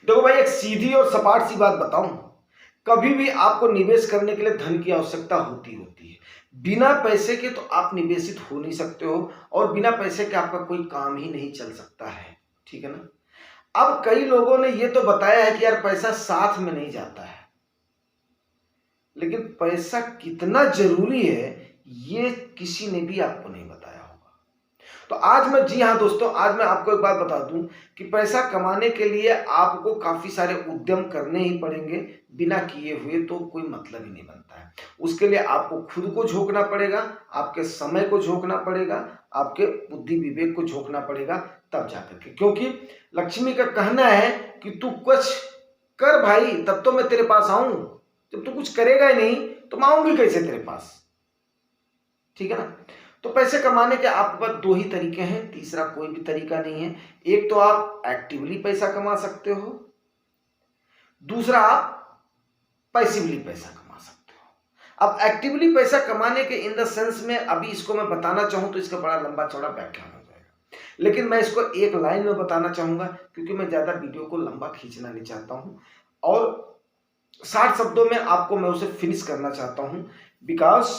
देखो भाई, एक सीधी और सपाट सी बात बताऊं, कभी भी आपको निवेश करने के लिए धन की आवश्यकता होती है। बिना पैसे के तो आप निवेशित हो नहीं सकते हो, और बिना पैसे के आपका कोई काम ही नहीं चल सकता है। ठीक है ना। अब कई लोगों ने ये तो बताया है कि यार पैसा साथ में नहीं जाता है, लेकिन पैसा कितना जरूरी है ये किसी ने भी आपको नहीं बताया होगा। तो आज मैं, जी हाँ दोस्तों, आज मैं आपको एक बात बता दूं कि पैसा कमाने के लिए आपको काफी सारे उद्यम करने ही पड़ेंगे। बिना किए हुए तो कोई मतलब ही नहीं बनता है। उसके लिए आपको खुद को झोंकना पड़ेगा, आपके समय को झोंकना पड़ेगा, आपके बुद्धि विवेक को झोंकना पड़ेगा, तब जाकर के। क्योंकि लक्ष्मी का कहना है कि तू कुछ कर भाई, तब तो मैं तेरे पास आऊं। जब तू कुछ करेगा ही नहीं तो मैं आऊंगी कैसे तेरे पास। ठीक है ना। तो पैसे कमाने के आपके पास दो ही तरीके हैं, तीसरा कोई भी तरीका नहीं है। एक तो आप एक्टिवली पैसा कमा सकते हो, दूसरा आप पैसिवली पैसा कमा सकते हो। अब एक्टिवली पैसा कमाने के इन द सेंस में अभी इसको मैं बताना चाहूं तो इसका बड़ा लंबा चौड़ा व्याख्यान हो जाएगा, लेकिन मैं इसको एक लाइन में बताना चाहूंगा, क्योंकि मैं ज्यादा वीडियो को लंबा खींचना नहीं चाहता हूं, और 60 शब्दों में आपको मैं उसे फिनिश करना चाहता हूं। बिकॉज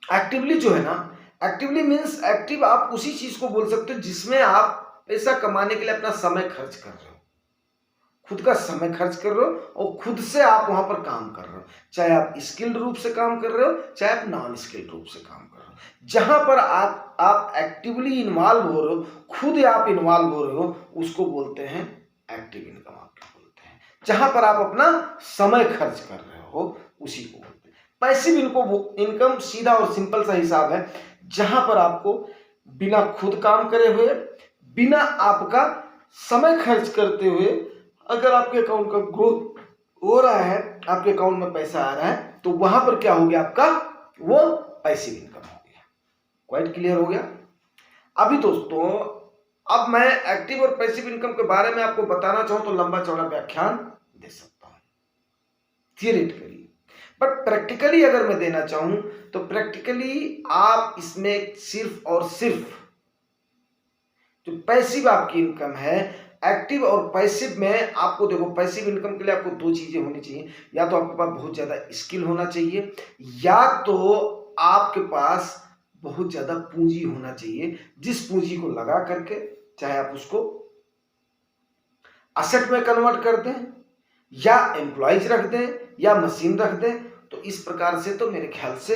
एक्टिवली जो है ना, एक्टिवली मीन्स एक्टिव आप उसी चीज को बोल सकते हो जिसमें आप पैसा कमाने के लिए अपना समय खर्च कर रहे हो, खुद का समय खर्च कर रहे हो, और खुद से आप वहां पर काम कर रहे हो। चाहे आप स्किल्ड रूप से काम कर रहे हो, चाहे आप नॉन स्किल्ड रूप से काम कर रहे हो। जहां पर आप एक्टिवली इन्वॉल्व हो रहे हो, खुद आप इन्वॉल्व हो रहे हो, उसको बोलते हैं एक्टिव इनकम। आपको बोलते हैं जहां पर आप अपना समय खर्च कर रहे हो, उसी को बोलते हैं पैसिव इनकम। सीधा और सिंपल सा हिसाब है, जहां पर आपको बिना खुद काम करे हुए, बिना आपका समय खर्च करते हुए, अगर आपके अकाउंट का ग्रोथ हो रहा है, आपके अकाउंट में पैसा आ रहा है, तो वहां पर क्या हो गया आपका, वो पैसिव इनकम हो गया। क्वाइट क्लियर हो गया। अभी दोस्तों, अब मैं एक्टिव और पैसिव इनकम के बारे में आपको बताना चाहूं तो लंबा चौड़ा व्याख्यान दे सकता हूं थियरिटिकली, बट प्रैक्टिकली अगर मैं देना चाहूं तो प्रैक्टिकली आप इसमें सिर्फ और सिर्फ जो पैसिव आपकी इनकम है, एक्टिव और पैसिव में आपको देखो, पैसिव इनकम के लिए आपको दो चीजें होनी चाहिए। या तो आपके पास बहुत ज्यादा स्किल होना चाहिए, या तो आपके पास बहुत ज्यादा पूंजी होना चाहिए, जिस पूंजी को लगा करके चाहे आप उसको असेट में कन्वर्ट कर दें, या एम्प्लॉयज रख दें, या मशीन रख दें। तो इस प्रकार से तो मेरे ख्याल से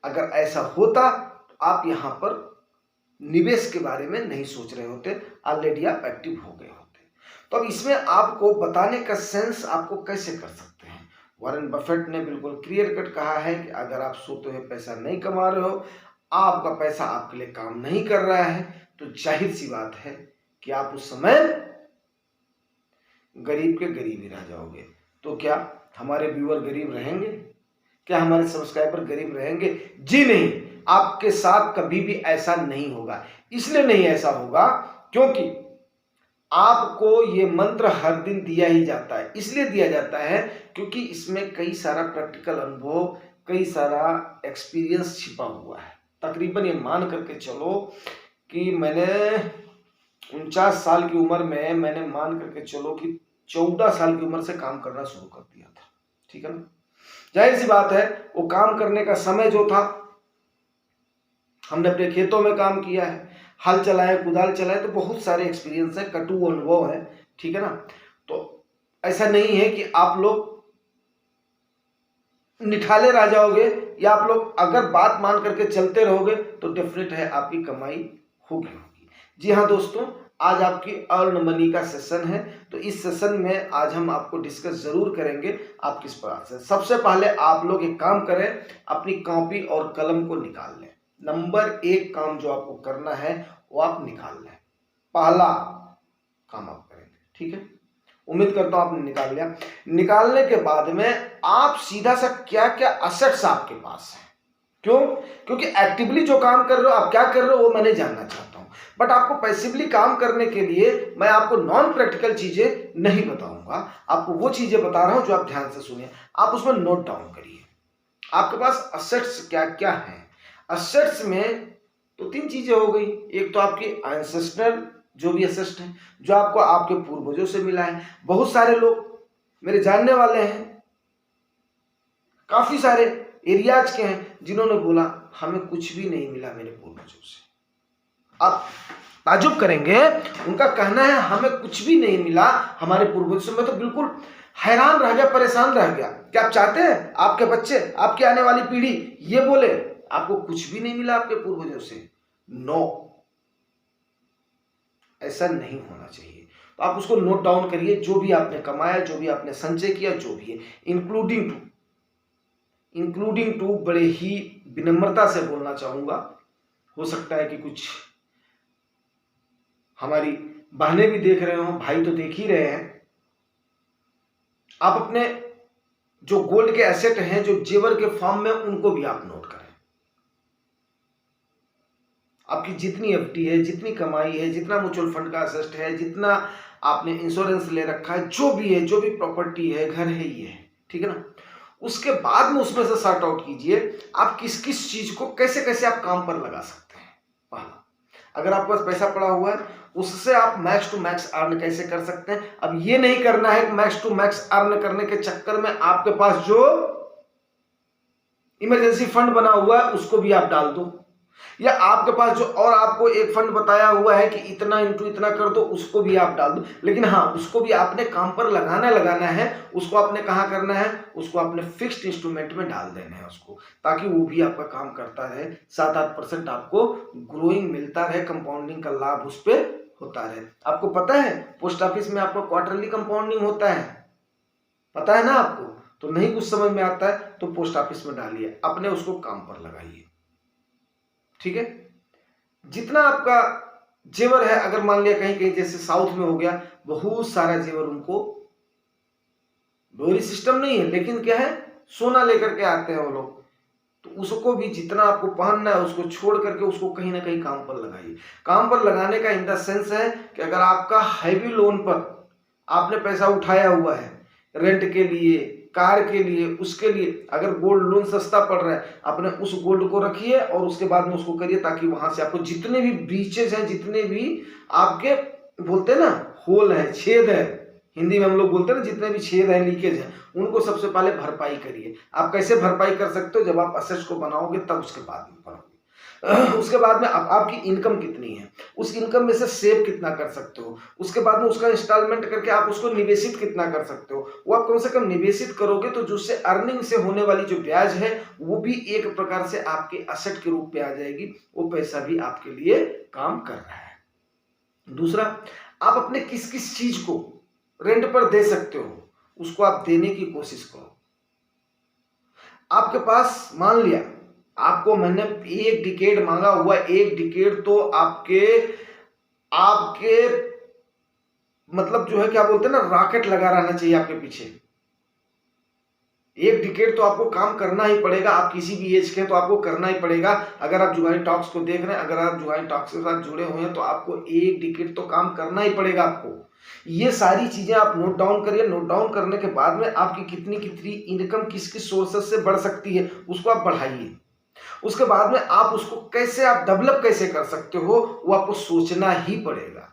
अगर ऐसा होता तो आप यहां पर निवेश के बारे में नहीं सोच रहे होते, ऑलरेडी आप एक्टिव हो गए होते। तो अब इसमें आपको बताने का सेंस आपको कैसे कर सकते हैं। वॉरेन बफेट ने बिल्कुल क्लियर कट कहा है कि अगर आप सोते हुए पैसा नहीं कमा रहे हो, आपका पैसा आपके लिए काम नहीं कर रहा है, तो जाहिर सी बात है कि आप उस समय गरीब के गरीब ही रह जाओगे। तो क्या हमारे व्यूअर गरीब रहेंगे? क्या हमारे सब्सक्राइबर गरीब रहेंगे? जी नहीं, आपके साथ कभी भी ऐसा नहीं होगा। इसलिए नहीं ऐसा होगा क्योंकि आपको ये मंत्र हर दिन दिया ही जाता है। इसलिए दिया जाता है क्योंकि इसमें कई सारा प्रैक्टिकल अनुभव, कई सारा एक्सपीरियंस छिपा हुआ है। तकरीबन ये मान करके चलो कि मैंने 49 साल की उम्र में, मैंने मान करके चलो कि 14 साल की उम्र से काम करना शुरू कर दिया था। ठीक है ना। जाहिर सी बात है, वो काम करने का समय जो था, हमने अपने खेतों में काम किया है, हल चलाए, कुदाल चलाए, तो बहुत सारे एक्सपीरियंस है, कटु अनुभव है। ठीक है ना। तो ऐसा नहीं है कि आप लोग निठाले रह जाओगे, या आप लोग अगर बात मान करके चलते रहोगे तो डेफिनेट है आपकी कमाई होगी। जी हाँ दोस्तों, आज आपकी अर्न मनी का सेशन है। तो इस सेशन में आज हम आपको डिस्कस जरूर करेंगे आप किस प्रकार से। सबसे पहले आप लोग एक काम करें, अपनी कॉपी और कलम को निकाल लें। नंबर 1 काम जो आपको करना है वो आप निकाल लें। पहला काम आप करेंगे, ठीक है। उम्मीद करता हूं आपने निकाल लिया। निकालने के बाद में आप सीधा सा क्या क्या असेट्स आपके पास है, क्यों? क्योंकि एक्टिवली जो काम कर रहे हो, आप क्या कर रहे हो वो मैंने जानना चाहता हूं। बट आपको पैसिवली काम करने के लिए मैं आपको नॉन प्रैक्टिकल चीजें नहीं बताऊंगा, आपको वो चीजें बता रहा हूं जो आप ध्यान से सुनिए। आप उसमें नोट डाउन करिए आपके पास असेट्स क्या क्या है। असेट्स में तो 3 चीजें हो गई। एक तो आपकी एंसेस्ट्रल जो भी एसेट है, जो आपको आपके पूर्वजों से मिला है। बहुत सारे लोग मेरे जानने वाले हैं, काफी सारे एरियाज के हैं, जिन्होंने बोला हमें कुछ भी नहीं मिला मेरे पूर्वजों से। आप ताजुब करेंगे, उनका कहना है हमें कुछ भी नहीं मिला हमारे पूर्वजों से। मैं तो बिल्कुल हैरान रह गया, परेशान रह गया। क्या आप चाहते हैं आपके बच्चे, आपकी आने वाली पीढ़ी ये बोले आपको कुछ भी नहीं मिला आपके पूर्वजों से? नो, ऐसा नहीं होना चाहिए। तो आप उसको नोट डाउन करिए, जो भी आपने कमाया, जो भी आपने संचय किया, जो भी है, इंक्लूडिंग टू बड़े ही विनम्रता से बोलना चाहूंगा। हो सकता है कि कुछ हमारी बहनें भी देख रहे हो, भाई तो देख ही रहे हैं। आप अपने जो गोल्ड के एसेट हैं, जो जेवर के फॉर्म में, उनको भी आप नोट करें। आपकी जितनी एफडी है, जितनी कमाई है, जितना म्यूचुअल फंड का एसेट है, जितना आपने इंश्योरेंस ले रखा है, जो भी है, जो भी प्रॉपर्टी है, घर है, ये है, ठीक है ना। उसके बाद में उसमें से सॉर्ट आउट कीजिए आप किस किस चीज को कैसे कैसे आप काम पर लगा सकते हैं। पहला, अगर आपके पास पैसा पड़ा हुआ है, उससे आप मैक्स टू मैक्स अर्न कैसे कर सकते हैं। अब ये नहीं करना है कि मैक्स टू मैक्स अर्न करने के चक्कर में आपके पास जो इमरजेंसी फंड बना हुआ है उसको भी आप डाल दो, या आपके पास जो और आपको एक फंड बताया हुआ है कि इतना इंटू इतना कर दो, उसको भी आप डाल दो। लेकिन हाँ, उसको भी आपने काम पर लगाना है। उसको आपने कहाँ करना है, उसको आपने फिक्स्ड इंस्ट्रूमेंट में डाल देना है उसको, ताकि वो भी आपका काम करता रहे। 7-8% आपको ग्रोइंग मिलता रहे, कंपाउंडिंग का लाभ उस पर होता रहे। आपको पता है पोस्ट ऑफिस में आपको क्वार्टरली कंपाउंडिंग होता है, पता है ना आपको? तो नहीं कुछ समझ में आता है तो पोस्ट ऑफिस में डालिए, अपने उसको काम पर लगाइए, ठीक है। जितना आपका जेवर है, अगर मान लिया कहीं कहीं जैसे साउथ में हो गया, बहुत सारा जेवर, उनको डोरी सिस्टम नहीं है, लेकिन क्या है, सोना लेकर के आते हैं वो लोग। तो उसको भी जितना आपको पहनना है उसको छोड़ करके उसको कहीं ना कहीं काम पर लगाइए। काम पर लगाने का इन द सेंस है कि अगर आपका हैवी लोन पर आपने पैसा उठाया हुआ है रेंट के लिए, कार के लिए, उसके लिए, अगर गोल्ड लोन सस्ता पड़ रहा है, अपने उस गोल्ड को रखिए और उसके बाद में उसको करिए, ताकि वहां से आपको जितने भी ब्रीचेज हैं, जितने भी आपके बोलते हैं ना होल है, छेद है, हिंदी में हम लोग बोलते हैं ना, जितने भी छेद है, लीकेज है, उनको सबसे पहले भरपाई करिए। आप कैसे भरपाई कर सकते हो? जब आप असेट्स को बनाओगे तब उसके बाद में पढ़ोगे। उसके बाद में आपकी इनकम कितनी है, उस इनकम में से सेव कितना कर सकते हो, उसके बाद में उसका इंस्टॉलमेंट करके आप उसको निवेशित कितना कर सकते हो। वो आप कम से कम निवेशित करोगे तो जिससे अर्निंग से होने वाली जो ब्याज है वो भी एक प्रकार से आपके असेट के रूप में आ जाएगी। वो पैसा भी आपके लिए काम कर रहा है। दूसरा, आप अपने किस किस चीज को रेंट पर दे सकते हो, उसको आप देने की कोशिश करो। आपके पास मान लिया आपको मैंने 1 डिकेड मांगा हुआ, 1 डिकेड तो आपके मतलब जो है क्या बोलते हैं ना, रॉकेट लगा रहना चाहिए आपके पीछे। 1 डिकेड तो आपको काम करना ही पड़ेगा। आप किसी भी एज के हैं तो आपको करना ही पड़ेगा। अगर आप जुगानी टॉक्स को देख रहे हैं, अगर आप जुगानी टॉक्स के साथ जुड़े हुए हैं, तो आपको 1 डिकेड तो काम करना ही पड़ेगा आपको। ये सारी चीजें आप नोट डाउन करिए। नोट डाउन करने के बाद में आपकी कितनी कितनी इनकम किस किस सोर्सेस से बढ़ सकती है उसको आप बढ़ाइए। उसके बाद में आप उसको कैसे आप डेवलप कैसे कर सकते हो वो आपको सोचना ही पड़ेगा।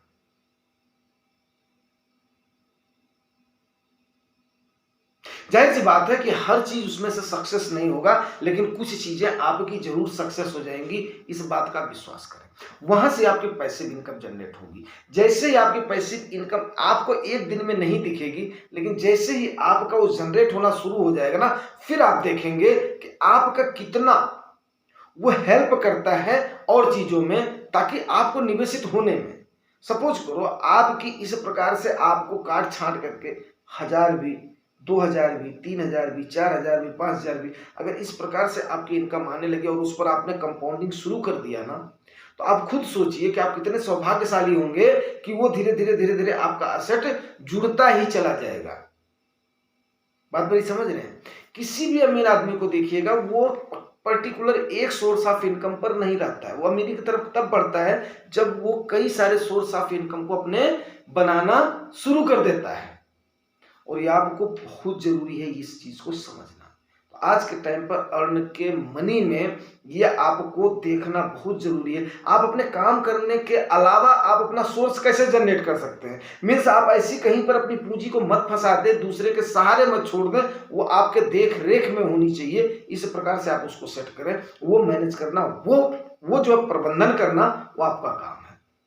जाहिर सी बात है कि हर चीज उसमें से सक्सेस नहीं होगा, लेकिन कुछ चीजें आपकी जरूर सक्सेस हो जाएंगी, इस बात का विश्वास करें। वहां से आपकी पैसिव इनकम जनरेट होगी। जैसे ही आपकी पैसिव इनकम आपको एक दिन में नहीं दिखेगी, लेकिन जैसे ही आपका वो जनरेट होना शुरू हो जाएगा ना, फिर आप देखेंगे कि आपका कितना वो हेल्प करता है और चीजों में, ताकि आपको निवेशित होने में। सपोज करो आपकी इस प्रकार से आपको काट छांट करके 1000 भी, 2000 भी, 3000 भी, 4000 भी, 5000 भी, अगर इस प्रकार से आपकी इनकम आने लगी और उस पर आपने कंपाउंडिंग शुरू कर दिया ना, तो आप खुद सोचिए कि आप कितने सौभाग्यशाली होंगे कि वो धीरे धीरे धीरे धीरे आपका असेट जुड़ता ही चला जाएगा। बात मेरी समझ रहे हैं? किसी भी अमीर आदमी को देखिएगा, वो पर्टिकुलर एक सोर्स ऑफ इनकम पर नहीं रहता है। वो अमीरी की तरफ तब बढ़ता है जब वो कई सारे सोर्स ऑफ इनकम को अपने बनाना शुरू कर देता है। और ये आपको बहुत जरूरी है इस चीज को समझना। तो आज के टाइम पर अर्न के मनी में ये आपको देखना बहुत जरूरी है। आप अपने काम करने के अलावा आप अपना सोर्स कैसे जनरेट कर सकते हैं। मीन्स आप ऐसी कहीं पर अपनी पूंजी को मत फंसा दें, दूसरे के सहारे मत छोड़ दें, वो आपके देख रेख में होनी चाहिए। इस प्रकार से आप उसको सेट करें, वो मैनेज करना, वो जो प्रबंधन करना, वो आपका काम है।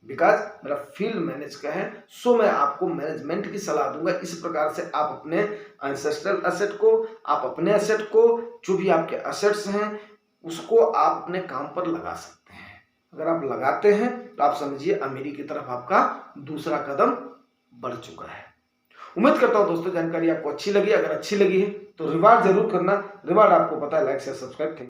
बिकॉज मेरा फील्ड मैनेज का है, सो मैं आपको मैनेजमेंट की सलाह दूंगा। इस प्रकार से आप अपने एंसेस्ट्रल एसेट को, आप अपने एसेट को, जो भी आपके एसेट्स हैं, उसको आप अपने काम पर लगा सकते हैं। अगर आप लगाते हैं तो आप समझिए अमीरी की तरफ आपका दूसरा कदम बढ़ चुका है। उम्मीद करता हूं दोस्तों जानकारी आपको अच्छी लगी। अगर अच्छी लगी है तो रिवार्ड जरूर करना। रिवार्ड आपको पता है, लाइक शेयर सब्सक्राइब।